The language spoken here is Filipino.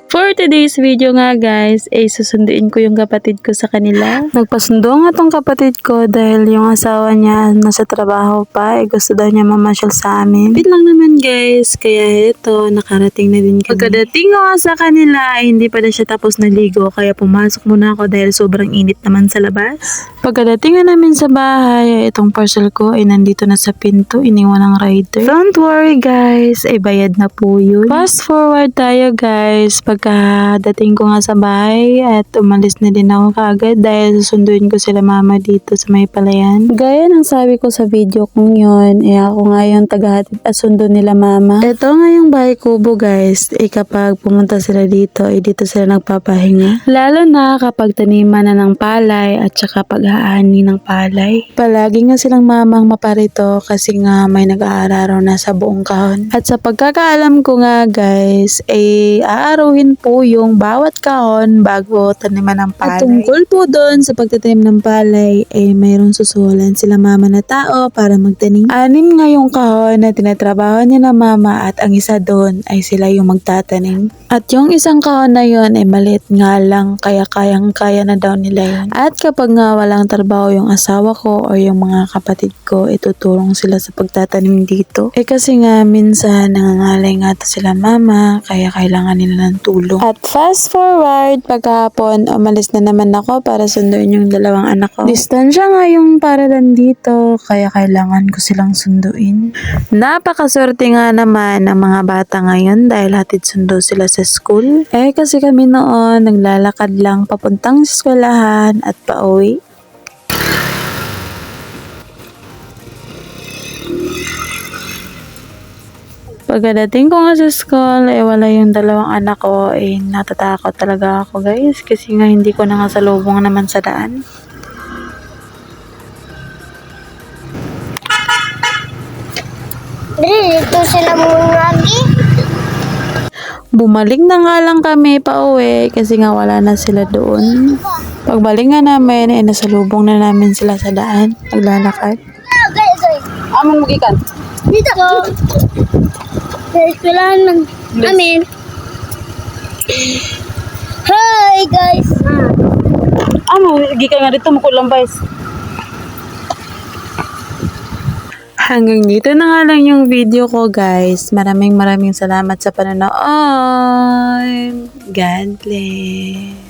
For today's video nga guys, susunduin ko yung kapatid ko sa kanila. Nagpasundo nga tong kapatid ko dahil yung asawa niya nasa trabaho pa, gusto daw niya mamasyal sa amin. Bit lang naman guys, kaya ito, nakarating na din kami. Pagkadating ko sa kanila, hindi pa na siya tapos naligo, kaya pumasok muna ako dahil sobrang init naman sa labas. Pagkadating nga namin sa bahay, itong parcel ko ay nandito na sa pinto, iniwan ng rider. Don't worry guys, bayad na po yun. Fast forward tayo guys, pagkadating ko nga sa bahay at umalis na din ako kaagad dahil susunduin ko sila mama dito sa may palayan. Gaya ng sabi ko sa video kong yun, ako nga yung tagahatid at sundo nila mama. Ito nga yung bahay kubo guys, kapag pumunta sila dito, dito sila nagpapahinga. Lalo na kapag taniman na ng palay at saka pag-aani ng palay. Palagi nga silang mamang maparito kasi nga may nag-aararaw na sa buong kahon. At sa pagkakaalam ko nga guys, aaruhin po yung bawat kahon bago taniman ng palay. At tungkol po doon sa pagtatanim ng palay, mayroong susulan sila mama na tao para magtanim. 6 nga yung kahon na tinatrabaho niya na mama at ang isa doon ay sila yung magtatanim. At yung isang kahon na yun maliit nga lang kaya kayang-kaya na daw nila yun. At kapag nga walang trabaho yung asawa ko o yung mga kapatid ko, itutulong sila sa pagtatanim dito. Kasi nga minsan nangangalay nga sila mama kaya kailangan nila ng tulong. At fast forward, pagkahapon, umalis na naman ako para sunduin yung dalawang anak ko. Distansya nga yung paralan dito, kaya kailangan ko silang sunduin. Napakaswerte nga naman ng mga bata ngayon dahil hatid sundo sila sa school. Kasi kami noon, naglalakad lang papuntang eskwelahan at pauwi. Pagdating ko nga sa school, wala yung dalawang anak ko, natatakot talaga ako guys, kasi nga hindi ko nakasalubong naman sa daan. Dito sila muna lagi. Bumalik na nga lang kami pauwi kasi nga wala na sila doon. Pagbalik nga namin, nasalubong na namin sila sa daan, naglalakad. Amon mo gikan? Dito. Sa eskwelahan man namin. Hi guys. Amo gikan nga dito mo ko lambay. Hanggang dito na nga lang yung video ko guys. Maraming salamat sa panonood. God bless.